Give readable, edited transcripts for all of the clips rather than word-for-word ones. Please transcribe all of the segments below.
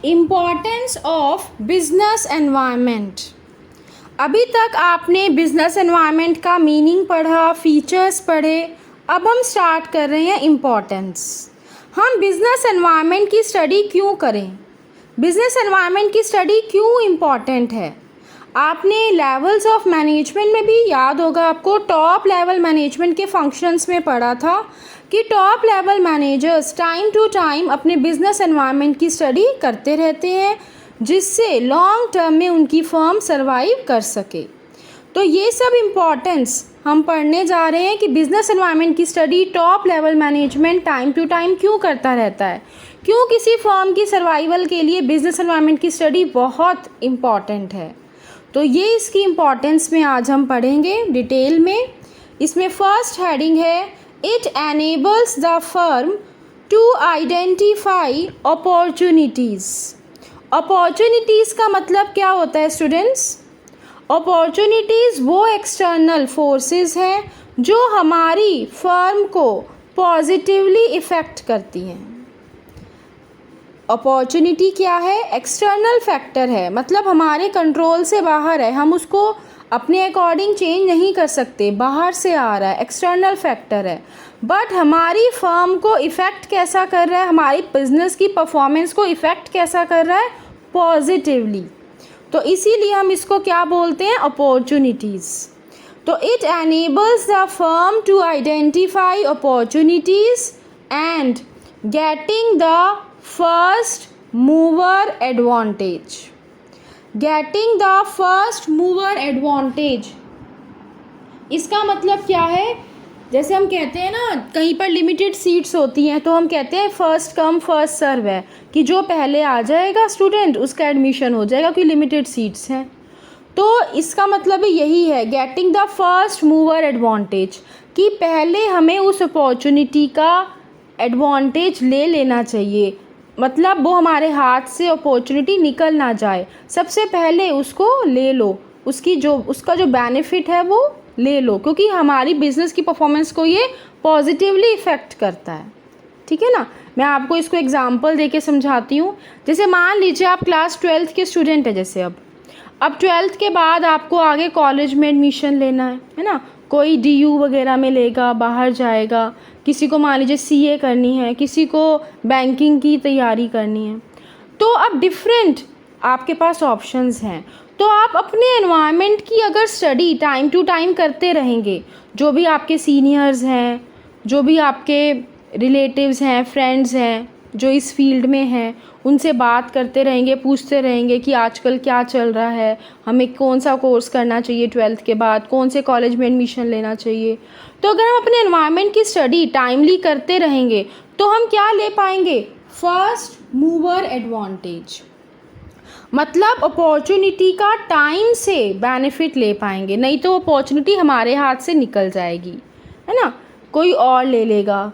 Importance of business environment. अभी तक आपने बिजनेस एनवायरनमेंट का मीनिंग पढ़ा, फीचर्स पढ़े। अब हम स्टार्ट कर रहे हैं इम्पॉर्टेंस। हम बिजनेस एनवायरनमेंट की स्टडी क्यों करें, बिजनेस एनवायरनमेंट की स्टडी क्यों इम्पॉर्टेंट है। आपने लेवल्स ऑफ मैनेजमेंट में भी याद होगा, आपको टॉप लेवल मैनेजमेंट के फंक्शंस में पढ़ा था कि top level managers time to time अपने बिजनेस एनवायरनमेंट की स्टडी करते रहते हैं, जिससे लॉन्ग टर्म में उनकी फर्म सर्वाइव कर सके। तो ये सब इम्पॉर्टेंस हम पढ़ने जा रहे हैं कि बिजनेस एनवायरनमेंट की study top level management time to time क्यों करता रहता है, क्यों किसी फर्म की सर्वाइवल के लिए बिजनेस एनवायरनमेंट की स्टडी बहुत इम्पॉर्टेंट है। तो ये इसकी इम्पॉर्टेंस में आज हम पढ़ेंगे डिटेल में। इसमें फर्स्ट हेडिंग है, it enables the firm to identify opportunities. Opportunities का मतलब क्या होता है स्टूडेंट्स? अपॉर्चुनिटीज़ वो एक्सटर्नल फोर्सेस हैं जो हमारी फर्म को पॉजिटिवली इफ़ेक्ट करती हैं। अपॉर्चुनिटी क्या है? एक्सटर्नल फैक्टर है, मतलब हमारे कंट्रोल से बाहर है, हम उसको अपने अकॉर्डिंग चेंज नहीं कर सकते, बाहर से आ रहा है, एक्सटर्नल फैक्टर है। बट हमारी फर्म को इफ़ेक्ट कैसा कर रहा है, हमारी बिजनेस की परफॉर्मेंस को इफ़ेक्ट कैसा कर रहा है? पॉजिटिवली। तो इसीलिए हम इसको क्या बोलते हैं? अपॉर्चुनिटीज़। तो it enables the firm to identify opportunities and getting the first mover advantage. Getting the first mover advantage, इसका मतलब क्या है? जैसे हम कहते हैं ना, कहीं पर लिमिटेड सीट्स होती हैं तो हम कहते हैं फर्स्ट कम फर्स्ट सर्व है, कि जो पहले आ जाएगा स्टूडेंट उसका एडमिशन हो जाएगा, क्योंकि लिमिटेड सीट्स हैं। तो इसका मतलब यही है, getting the first mover advantage, कि पहले हमें उस अपॉर्चुनिटी का एडवांटेज ले लेना चाहिए, मतलब वो हमारे हाथ से अपॉर्चुनिटी निकल ना जाए, सबसे पहले उसको ले लो, उसका जो बेनिफिट है वो ले लो, क्योंकि हमारी बिज़नेस की परफॉर्मेंस को ये पॉजिटिवली इफ़ेक्ट करता है। ठीक है ना? मैं आपको इसको एग्जांपल देके समझाती हूँ। जैसे मान लीजिए आप क्लास 12th के स्टूडेंट हैं, जैसे अब 12th के बाद आपको आगे कॉलेज में एडमिशन लेना है ना? कोई DU वगैरह में लेगा, बाहर जाएगा, किसी को मान लीजिए CA करनी है, किसी को बैंकिंग की तैयारी करनी है। तो अब डिफरेंट आपके पास ऑप्शंस हैं। तो आप अपने एनवायरनमेंट की अगर स्टडी टाइम टू टाइम करते रहेंगे, जो भी आपके सीनियर्स हैं, जो भी आपके रिलेटिव्स हैं, फ्रेंड्स हैं जो इस फील्ड में हैं, उनसे बात करते रहेंगे, पूछते रहेंगे कि आजकल क्या चल रहा है, हमें कौन सा कोर्स करना चाहिए 12th के बाद, कौन से कॉलेज में एडमिशन लेना चाहिए। तो अगर हम अपने एनवायरनमेंट की स्टडी टाइमली करते रहेंगे तो हम क्या ले पाएंगे? फर्स्ट मूवर एडवांटेज, मतलब अपॉर्चुनिटी का टाइम से बेनिफिट ले पाएंगे। नहीं तो अपॉर्चुनिटी हमारे हाथ से निकल जाएगी, है ना, कोई और ले लेगा।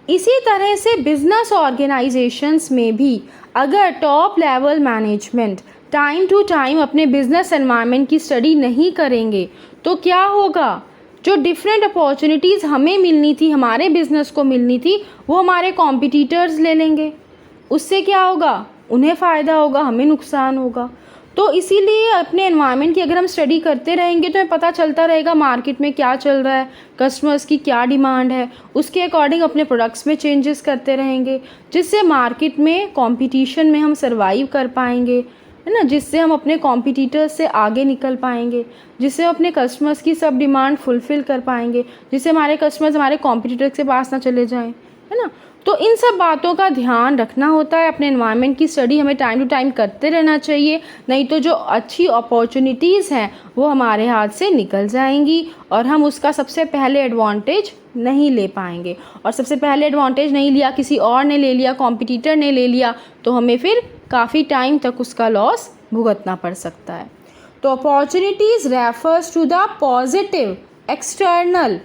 इसी तरह से बिजनेस ऑर्गेनाइजेशंस में भी अगर top level management time to time अपने बिजनेस एनवायरनमेंट की स्टडी नहीं करेंगे तो क्या होगा? जो डिफरेंट अपॉर्चुनिटीज़ हमें मिलनी थी, हमारे बिजनेस को मिलनी थी, वो हमारे कॉम्पिटिटर्स ले लेंगे। उससे क्या होगा? उन्हें फ़ायदा होगा, हमें नुकसान होगा। तो इसीलिए अपने एनवायरनमेंट की अगर हम स्टडी करते रहेंगे तो हमें पता चलता रहेगा मार्केट में क्या चल रहा है, कस्टमर्स की क्या डिमांड है, उसके अकॉर्डिंग अपने प्रोडक्ट्स में चेंजेस करते रहेंगे, जिससे मार्केट में कंपटीशन में हम सर्वाइव कर पाएंगे, है ना, जिससे हम अपने कॉम्पिटिटर्स से आगे निकल पाएंगे, जिससे हम अपने कस्टमर्स की सब डिमांड फुलफ़िल कर पाएंगे, जिससे हमारे कस्टमर्स हमारे कॉम्पिटिटर्स के पास ना चले जाएँ, है ना। तो इन सब बातों का ध्यान रखना होता है। अपने एनवायरनमेंट की स्टडी हमें टाइम टू टाइम करते रहना चाहिए, नहीं तो जो अच्छी अपॉर्चुनिटीज़ हैं वो हमारे हाथ से निकल जाएंगी और हम उसका सबसे पहले एडवांटेज नहीं ले पाएंगे। और सबसे पहले एडवांटेज नहीं लिया, किसी और ने ले लिया, कॉम्पिटिटर ने ले लिया, तो हमें फिर काफ़ी टाइम तक उसका लॉस भुगतना पड़ सकता है। तो opportunities refers to the positive external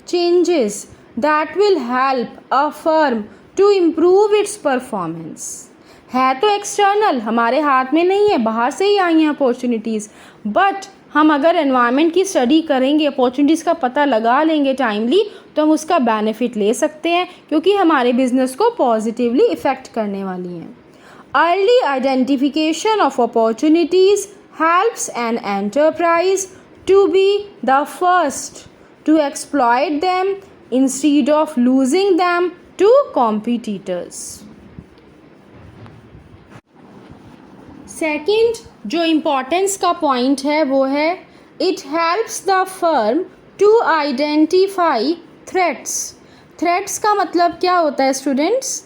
changes that will help a firm to improve its performance। है तो एक्सटर्नल, हमारे हाथ में नहीं है, बाहर से ही आई हैं अपॉर्चुनिटीज़, बट हम अगर एनवायरनमेंट की स्टडी करेंगे, अपॉर्चुनिटीज़ का पता लगा लेंगे टाइमली, तो हम उसका बेनिफिट ले सकते हैं, क्योंकि हमारे बिजनेस को पॉजिटिवली इफ़ेक्ट करने वाली हैं। Early identification of opportunities helps an enterprise to be the first to exploit them instead of losing them to competitors. Second जो इम्पोर्टेंस का पॉइंट है वो है it helps the firm to identify threats. Threats का मतलब क्या होता है स्टूडेंट्स?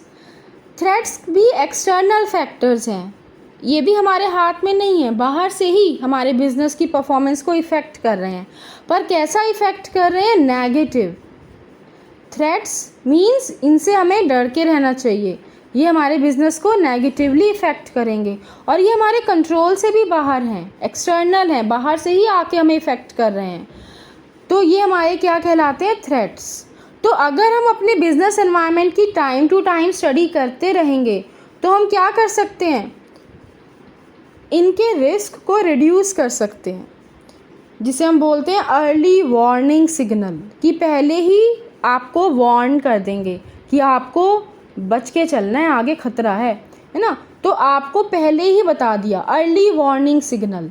थ्रेट्स भी एक्सटर्नल फैक्टर्स हैं, ये भी हमारे हाथ में नहीं है, बाहर से ही हमारे बिजनेस की परफॉर्मेंस को इफ़ेक्ट कर रहे हैं. पर कैसा इफ़ेक्ट कर रहे हैं? नेगेटिव. थ्रेट्स मीन्स इनसे हमें डर के रहना चाहिए, ये हमारे बिज़नेस को नेगेटिवली इफ़ेक्ट करेंगे और ये हमारे कंट्रोल से भी बाहर हैं, एक्सटर्नल हैं, बाहर से ही आके हमें इफ़ेक्ट कर रहे हैं. तो ये हमारे क्या कहलाते हैं? थ्रेट्स. तो अगर हम अपने बिजनेस एनवायरनमेंट की टाइम टू टाइम स्टडी करते रहेंगे तो हम क्या कर सकते हैं? इनके रिस्क को रिड्यूस कर सकते हैं, जिसे हम बोलते हैं अर्ली वार्निंग सिग्नल, कि पहले ही आपको वार्न कर देंगे कि आपको बच के चलना है, आगे खतरा है ना. तो आपको पहले ही बता दिया, अर्ली वार्निंग सिग्नल.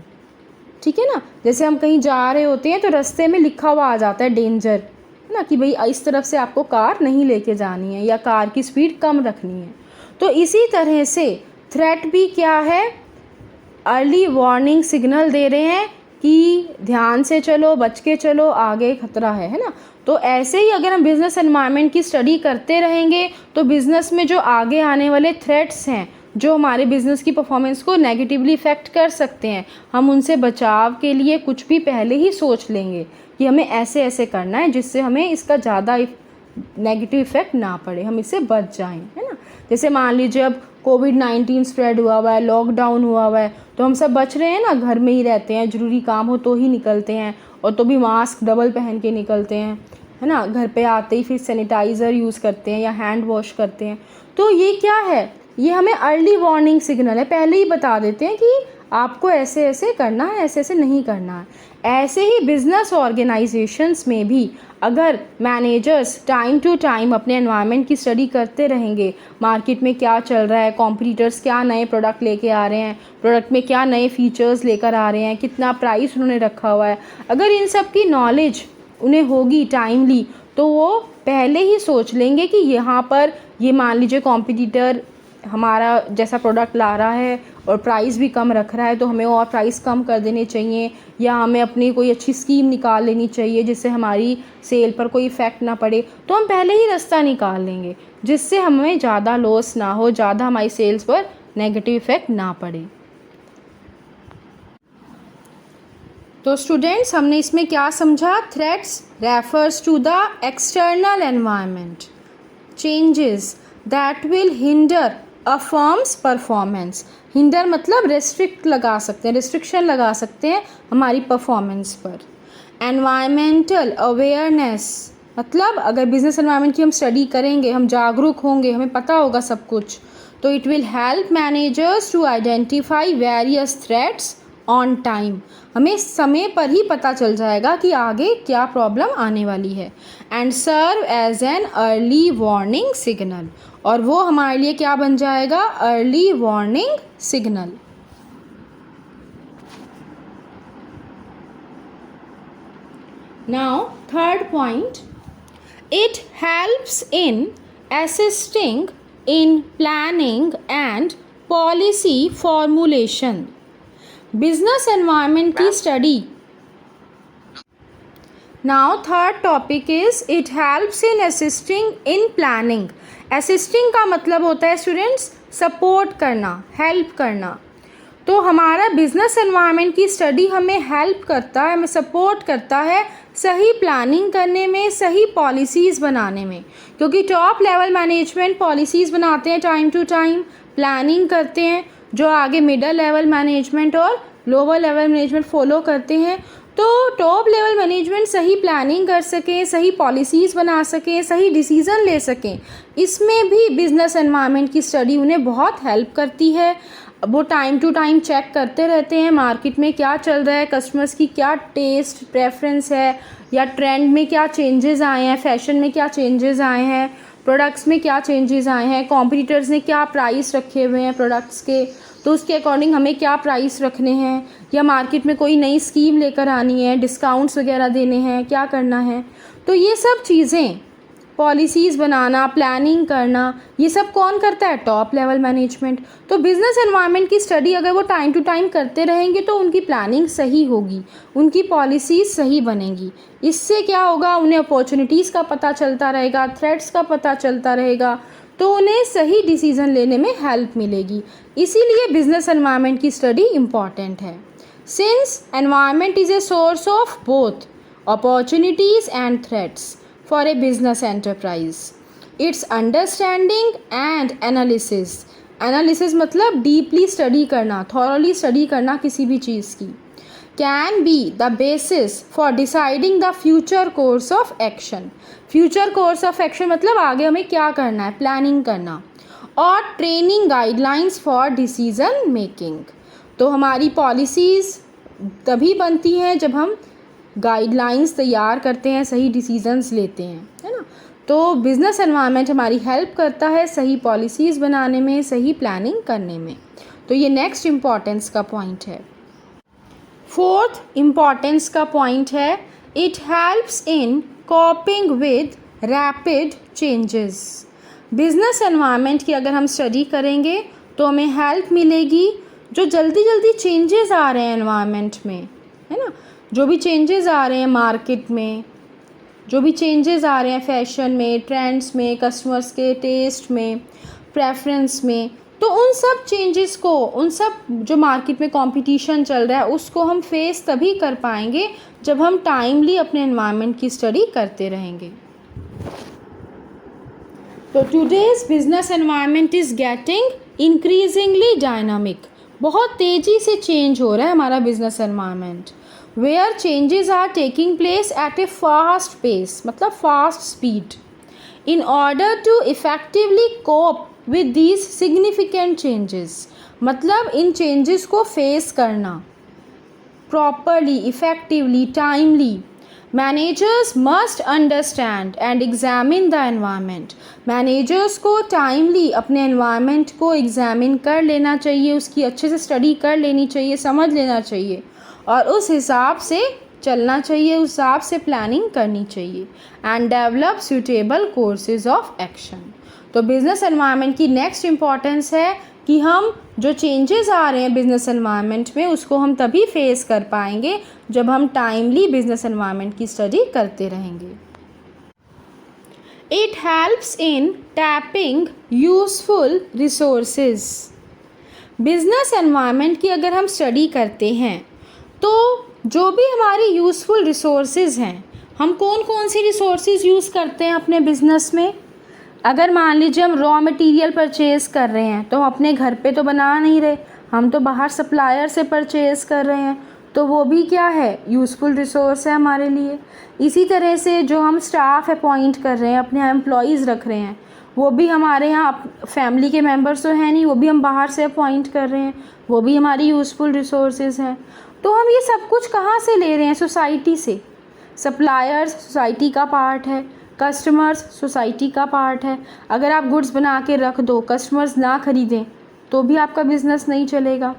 ठीक है ना. जैसे हम कहीं जा रहे होते हैं तो रास्ते में लिखा हुआ आ जाता है डेंजर, है ना, कि भाई इस तरफ से आपको कार नहीं लेके जानी है या कार की स्पीड कम रखनी है. तो इसी तरह से थ्रेट भी क्या है? अर्ली वार्निंग सिग्नल दे रहे हैं कि ध्यान से चलो, बच के चलो, आगे खतरा है ना. तो ऐसे ही अगर हम बिज़नेस एनवायरनमेंट की स्टडी करते रहेंगे तो बिज़नेस में जो आगे आने वाले थ्रेट्स हैं जो हमारे बिज़नेस की परफॉर्मेंस को नेगेटिवली इफ़ेक्ट कर सकते हैं, हम उनसे बचाव के लिए कुछ भी पहले ही सोच लेंगे कि हमें ऐसे ऐसे करना है जिससे हमें इसका ज़्यादा नेगेटिव इफ़ेक्ट ना पड़े, हम इससे बच जाएं, है ना. जैसे मान लीजिए अब कोविड-19 स्प्रेड हुआ है, लॉकडाउन हुआ है, तो हम सब बच रहे हैं ना, घर में ही रहते हैं, ज़रूरी काम हो तो ही निकलते हैं, और तो भी मास्क डबल पहन के निकलते हैं, है ना. घर पे आते ही फिर सैनिटाइज़र यूज़ करते हैं या हैंड वॉश करते हैं. तो ये क्या है? ये हमें अर्ली वार्निंग सिग्नल है, पहले ही बता देते हैं कि आपको ऐसे ऐसे करना है, ऐसे ऐसे नहीं करना है. ऐसे ही बिज़नेस ऑर्गेनाइजेशंस में भी अगर मैनेजर्स टाइम टू टाइम अपने एनवायरनमेंट की स्टडी करते रहेंगे, मार्केट में क्या चल रहा है, कॉम्पिटिटर्स क्या नए प्रोडक्ट लेके आ रहे हैं, प्रोडक्ट में क्या नए फीचर्स लेकर आ रहे हैं, कितना प्राइस उन्होंने रखा हुआ है, अगर इन सब की नॉलेज उन्हें होगी टाइमली, तो वो पहले ही सोच लेंगे कि यहाँ पर ये मान लीजिए कॉम्पिटिटर हमारा जैसा प्रोडक्ट ला रहा है और प्राइस भी कम रख रहा है, तो हमें और प्राइस कम कर देने चाहिए, या हमें अपनी कोई अच्छी स्कीम निकाल लेनी चाहिए जिससे हमारी सेल पर कोई इफ़ेक्ट ना पड़े. तो हम पहले ही रास्ता निकाल लेंगे जिससे हमें ज़्यादा लॉस ना हो, ज़्यादा हमारी सेल्स पर नेगेटिव इफ़ेक्ट ना पड़े. तो स्टूडेंट्स, हमने इसमें क्या समझा? Threats refers to the external environment changes that will hinder a firm's performance. Hinder मतलब रेस्ट्रिक्ट लगा सकते हैं, रिस्ट्रिक्शन लगा सकते हैं हमारी परफॉर्मेंस पर. एनवायरमेंटल अवेयरनेस मतलब अगर बिजनेस एनवायरनमेंट की हम स्टडी करेंगे, हम जागरूक होंगे, हमें पता होगा सब कुछ, तो it will help managers to identify various threats on time. हमें समय पर ही पता चल जाएगा कि आगे क्या प्रॉब्लम आने वाली है. And serve as an early warning signal, और वो हमारे लिए क्या बन जाएगा? Early warning signal. Now third point, it helps in assisting in planning and policy formulation. Business environment की study. Now third topic is it helps in assisting in planning. Assisting का मतलब होता है स्टूडेंट्स सपोर्ट करना, help करना. तो हमारा business environment की स्टडी हमें हेल्प करता है, हमें सपोर्ट करता है सही प्लानिंग करने में, सही पॉलिसीज़ बनाने में, क्योंकि टॉप लेवल मैनेजमेंट पॉलिसीज़ बनाते हैं टाइम टू टाइम, प्लानिंग करते हैं, जो आगे मिडल लेवल मैनेजमेंट और लोअर लेवल मैनेजमेंट फॉलो करते हैं. तो टॉप लेवल मैनेजमेंट सही प्लानिंग कर सकें, सही पॉलिसीज़ बना सकें, सही डिसीज़न ले सकें, इसमें भी बिजनेस एनवायरनमेंट की स्टडी उन्हें बहुत हेल्प करती है. वो टाइम टू टाइम चेक करते रहते हैं मार्केट में क्या चल रहा है, कस्टमर्स की क्या टेस्ट प्रेफरेंस है, या ट्रेंड में क्या चेंजेस आए हैं, फैशन में क्या चेंजेस आए हैं. प्रोडक्ट्स में क्या चेंजेस आए हैं, कॉम्पिटिटर्स ने क्या प्राइस रखे हुए हैं प्रोडक्ट्स के, तो उसके अकॉर्डिंग हमें क्या प्राइस रखने हैं, या मार्केट में कोई नई स्कीम लेकर आनी है, डिस्काउंट्स वगैरह देने हैं, क्या करना है। तो ये सब चीज़ें, पॉलिसीज़ बनाना, प्लानिंग करना, ये सब कौन करता है? Top level management. तो बिज़नेस एनवायरनमेंट की स्टडी अगर वो टाइम टू टाइम करते रहेंगे तो उनकी प्लानिंग सही होगी, उनकी पॉलिसीज़ सही बनेंगी। इससे क्या होगा, उन्हें अपॉर्चुनिटीज़ का पता चलता रहेगा, थ्रेट्स का पता चलता रहेगा, तो उन्हें सही डिसीज़न लेने में हेल्प मिलेगी। इसीलिए बिज़नेस एनवायरनमेंट की स्टडी इम्पॉर्टेंट है। Since environment is a source of both opportunities and threats for a business enterprise, its understanding and analysis मतलब डीपली स्टडी करना, थॉरली स्टडी करना किसी भी चीज़ की, can be the basis for deciding the future course of action. Future course of action मतलब आगे हमें क्या करना है, प्लानिंग करना, और training guidelines for decision making. तो हमारी पॉलिसीज़ तभी बनती हैं जब हम गाइडलाइंस तैयार करते हैं, सही डिसीजंस लेते हैं, है ना। तो बिज़नेस एनवायरनमेंट हमारी हेल्प करता है सही पॉलिसीज़ बनाने में, सही प्लानिंग करने में। तो ये नेक्स्ट इम्पॉर्टेंस का पॉइंट है। फोर्थ इम्पॉर्टेंस का पॉइंट है, it helps in कॉपिंग with rapid changes. Business environment की अगर हम स्टडी करेंगे तो हमें हेल्प मिलेगी, जो जल्दी जल्दी चेंजेस आ रहे हैं एनवायरनमेंट में, है ना, जो भी चेंजेस आ रहे हैं मार्केट में, जो भी चेंजेस आ रहे हैं फैशन में, ट्रेंड्स में, कस्टमर्स के टेस्ट में, प्रेफरेंस में, तो उन सब चेंजेस को, उन सब जो मार्केट में कंपटीशन चल रहा है उसको हम फेस तभी कर पाएंगे जब हम टाइमली अपने एनवायरनमेंट की स्टडी करते रहेंगे। तो today's business environment is getting increasingly dynamic. बहुत तेज़ी से चेंज हो रहा है हमारा business environment, where changes are taking place at a fast pace, मतलब fast speed, in order to effectively cope with these significant changes, मतलब इन changes को face करना properly, effectively, timely, managers must understand and examine the environment। managers को timely अपने environment को examine कर लेना चाहिए, उसकी अच्छे से study कर लेनी चाहिए, समझ लेना चाहिए, और उस हिसाब से चलना चाहिए, उस हिसाब से प्लानिंग करनी चाहिए, and develop suitable courses of action. तो बिज़नेस एनवायरनमेंट की नेक्स्ट इम्पॉर्टेंस है कि हम जो चेंजेस आ रहे हैं बिज़नेस एनवायरनमेंट में उसको हम तभी फेस कर पाएंगे जब हम टाइमली बिज़नेस एनवायरनमेंट की स्टडी करते रहेंगे। It helps in tapping useful resources. Business environment की अगर हम स्टडी करते हैं तो जो भी हमारी यूज़फुल रिसोर्सेज हैं, हम कौन कौन सी रिसोर्सेज यूज़ करते हैं अपने बिज़नेस में। अगर मान लीजिए हम रॉ मटेरियल परचेज़ कर रहे हैं तो हम अपने घर पे तो बना नहीं रहे, हम तो बाहर सप्लायर से परचेज़ कर रहे हैं, तो वो भी क्या है, यूज़फुल रिसोर्स है हमारे लिए। इसी तरह से जो हम स्टाफ अपॉइंट कर रहे हैं, अपने एम्प्लॉयज़ रख रहे हैं, वो भी हमारे यहाँ फैमिली के मेम्बर्स तो हैं नहीं, वो भी हम बाहर से अपॉइंट कर रहे हैं, वो भी हमारी यूज़फुल रिसोर्सेज हैं। तो हम ये सब कुछ कहाँ से ले रहे हैं, सोसाइटी से। सप्लायर्स सोसाइटी का पार्ट है, कस्टमर्स सोसाइटी का पार्ट है। अगर आप गुड्स बना के रख दो, कस्टमर्स ना ख़रीदें तो भी आपका बिज़नेस नहीं चलेगा।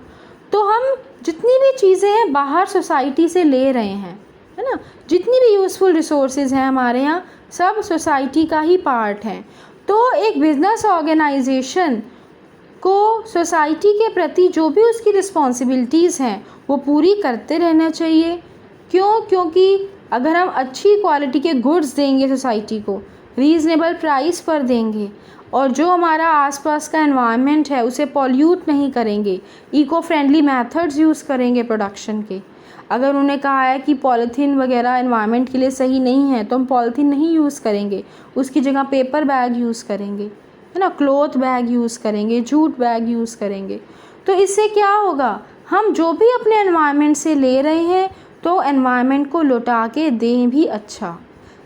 तो हम जितनी भी चीज़ें हैं बाहर सोसाइटी से ले रहे हैं, है ना, जितनी भी यूज़फुल रिसोर्सेज हैं हमारे यहाँ सब सोसाइटी का ही पार्ट है। तो एक बिज़नेस ऑर्गेनाइजेशन को सोसाइटी के प्रति जो भी उसकी रिस्पॉन्सिबिलिटीज़ हैं वो पूरी करते रहना चाहिए। क्यों? क्योंकि अगर हम अच्छी क्वालिटी के गुड्स देंगे सोसाइटी को, रीज़नेबल प्राइस पर देंगे, और जो हमारा आसपास का एनवायरनमेंट है उसे पॉल्यूट नहीं करेंगे, इको फ्रेंडली मेथड्स यूज़ करेंगे प्रोडक्शन के। अगर उन्होंने कहा है कि पॉलीथीन वगैरह एनवायरनमेंट के लिए सही नहीं है तो हम पॉलीथीन नहीं यूज़ करेंगे, उसकी जगह पेपर बैग यूज़ करेंगे, है ना, क्लॉथ बैग यूज़ करेंगे, जूट बैग यूज़ करेंगे। तो इससे क्या होगा, हम जो भी अपने एनवायरनमेंट से ले रहे हैं तो एनवायरनमेंट को लौटा के दें भी अच्छा।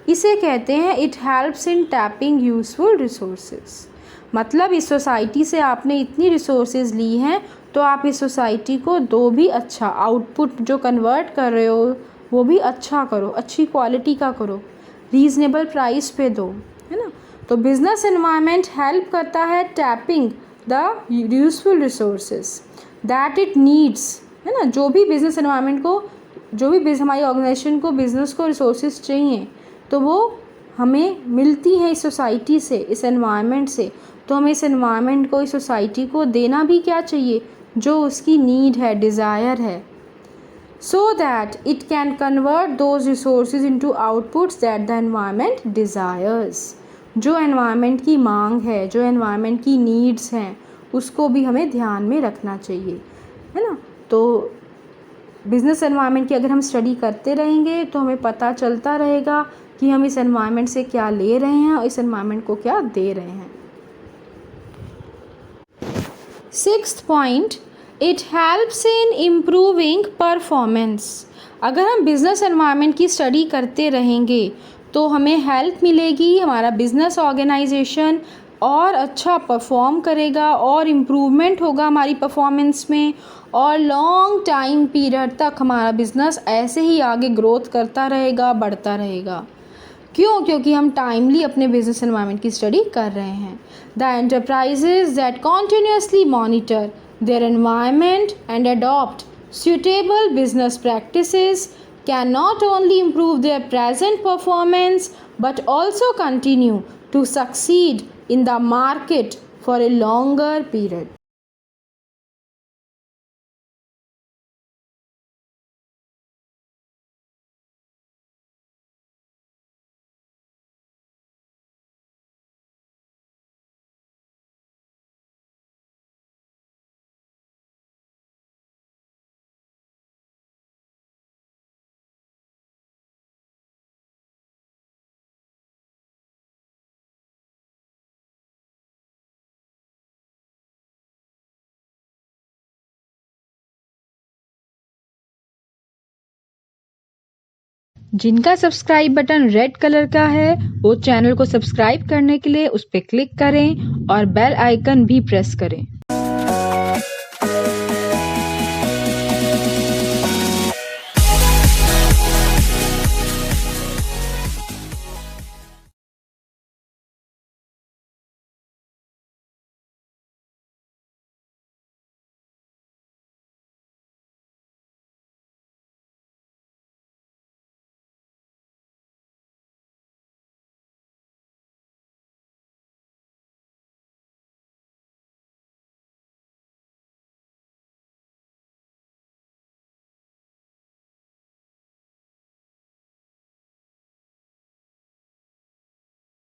इसे कहते हैं it helps in tapping useful resources. मतलब इस सोसाइटी से आपने इतनी रिसोर्सेज ली हैं तो आप इस सोसाइटी को दो भी अच्छा, आउटपुट जो कन्वर्ट कर रहे हो वो भी अच्छा करो, अच्छी क्वालिटी का करो, रीज़नेबल प्राइस पे दो, है ना। तो बिजनेस एनवायरनमेंट हेल्प करता है tapping the useful resources that it needs, है ना। जो भी बिजनेस एनवायरनमेंट को, जो भी हमारी ऑर्गेनाइजेशन को, बिजनेस को रिसोर्सेज चाहिए तो वो हमें मिलती है इस सोसाइटी से, इस एनवायरनमेंट से। तो हमें इस एनवायरनमेंट को, इस सोसाइटी को देना भी क्या चाहिए, जो उसकी नीड है, डिज़ायर है, so that it can convert those resources into outputs that the environment desires। जो environment की मांग है, जो environment की needs हैं, उसको भी हमें ध्यान में रखना चाहिए, है ना। तो बिजनेस एनवायरनमेंट की अगर हम स्टडी करते रहेंगे तो हमें पता चलता रहेगा कि हम इस एनवायरनमेंट से क्या ले रहे हैं और इस एनवायरनमेंट को क्या दे रहे हैं। 6th point, it helps in improving performance. अगर हम बिज़नेस एनवायरनमेंट की स्टडी करते रहेंगे तो हमें हेल्प मिलेगी, हमारा बिज़नेस ऑर्गेनाइजेशन और अच्छा परफॉर्म करेगा और इम्प्रूवमेंट होगा हमारी परफॉर्मेंस में, और लॉन्ग टाइम पीरियड तक हमारा बिज़नेस ऐसे ही आगे ग्रोथ करता रहेगा, बढ़ता रहेगा। क्यों? क्योंकि हम टाइमली अपने बिजनेस एनवायरनमेंट की स्टडी कर रहे हैं। The enterprises that continuously monitor their environment and adopt suitable business practices can not only improve their present performance but also continue to succeed in the market for a longer period। जिनका subscribe button red colour का है वो channel को subscribe करने के लिए उस पर क्लिक करें और बेल आइकन भी प्रेस करें।